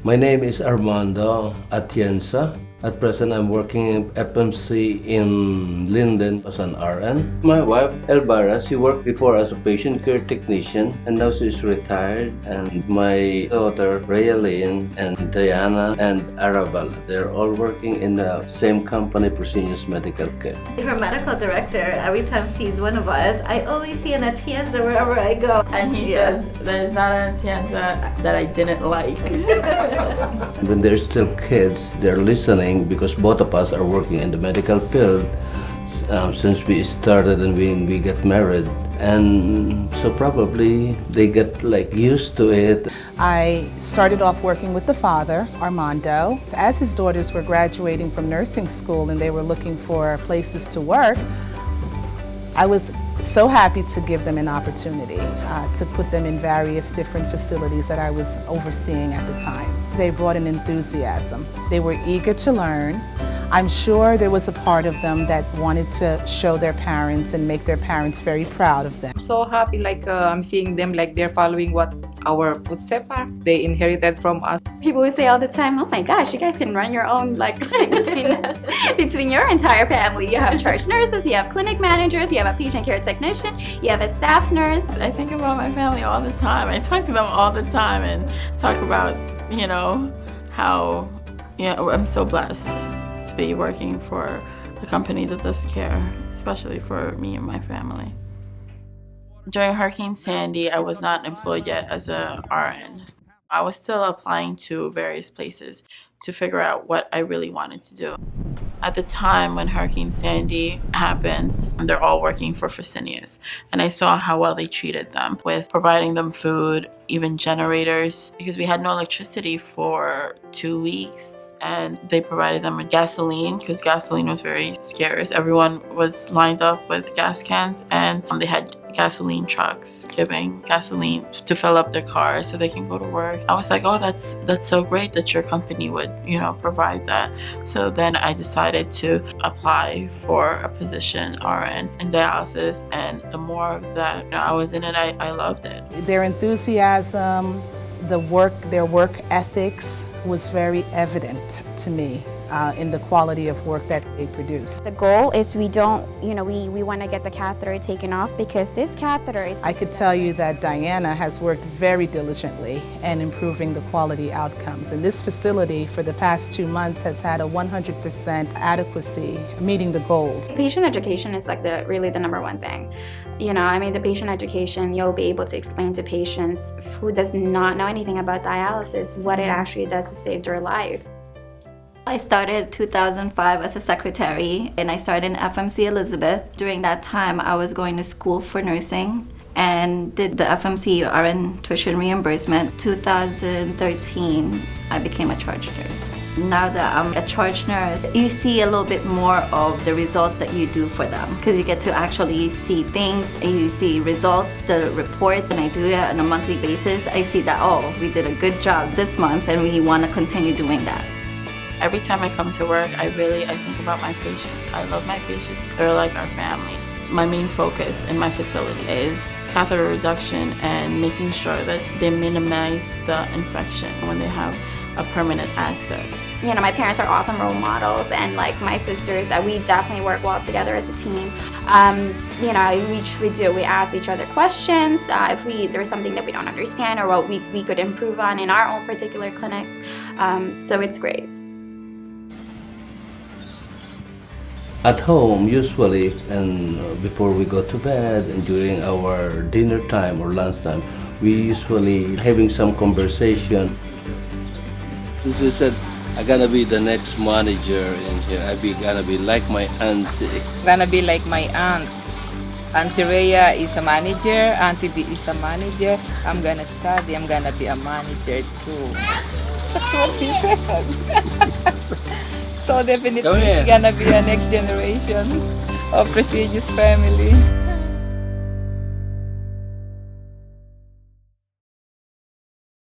My name is Armando Atienzas. At present, I'm working in FMC in Linden as an RN. My wife, Elvira, she worked before as a patient care technician and now she's retired. And my daughter, Rayalyn, and Diana, and Arabella, they're all working in the same company, Fresenius Medical Care. Her medical director, every time sees one of us, I always see an Atienza wherever I go. And he says, there's not an Atienza that I didn't like. When they're still kids, they're listening because both of us are working in the medical field since we started and we get married. And so probably they get used to it. I started off working with the father, Armando. As his daughters were graduating from nursing school and they were looking for places to work, I was so happy to give them an opportunity to put them in various different facilities that I was overseeing at the time. They brought an enthusiasm. They were eager to learn. I'm sure there was a part of them that wanted to show their parents and make their parents very proud of them. I'm so happy I'm seeing them they're following what our footsteps are. They inherited from us. People would say all the time, oh my gosh, you guys can run your own between your entire family. You have charge nurses, you have clinic managers, you have a patient care technician, you have a staff nurse. I think about my family all the time. I talk to them all the time and talk about, how I'm so blessed to be working for a company that does care, especially for me and my family. During Hurricane Sandy, I was not employed yet as a RN. I was still applying to various places to figure out what I really wanted to do. At the time when Hurricane Sandy happened, they're all working for Fresenius. And I saw how well they treated them with providing them food, even generators, because we had no electricity for 2 weeks. And they provided them with gasoline because gasoline was very scarce. Everyone was lined up with gas cans and they had gasoline trucks giving gasoline to fill up their cars so they can go to work. I was like, oh, that's so great that your company would, provide that. So then I decided to apply for a position RN in dialysis, and the more that I was in it, I loved it. Their enthusiasm, their work ethics was very evident to me in the quality of work that they produce. The goal is we want to get the catheter taken off because this catheter is... I could tell you that Diana has worked very diligently in improving the quality outcomes. And this facility for the past 2 months has had a 100% adequacy, meeting the goals. Patient education is really the number one thing. The patient education, you'll be able to explain to patients who does not know anything about dialysis what it actually does to save their life. I started 2005 as a secretary and I started in FMC Elizabeth. During that time, I was going to school for nursing and did the FMC RN tuition reimbursement. 2013, I became a charge nurse. Now that I'm a charge nurse, you see a little bit more of the results that you do for them because you get to actually see things and you see results, the reports, and I do that on a monthly basis. I see that, oh, we did a good job this month and we want to continue doing that. Every time I come to work, I think about my patients. I love my patients. They're like our family. My main focus in my facility is catheter reduction and making sure that they minimize the infection when they have a permanent access. My parents are awesome role models, and my sisters, we definitely work well together as a team. We ask each other questions if there's something that we don't understand or what we could improve on in our own particular clinics. So it's great. At home, usually, and before we go to bed and during our dinner time or lunch time, we usually having some conversation. She said, I'm gonna be the next manager in here. Gonna be like my auntie. Gonna be like my aunts. Auntie Rhea is a manager, Auntie D is a manager. I'm gonna study, I'm gonna be a manager too. That's what she said. So definitely it's gonna be a next generation of Fresenius family.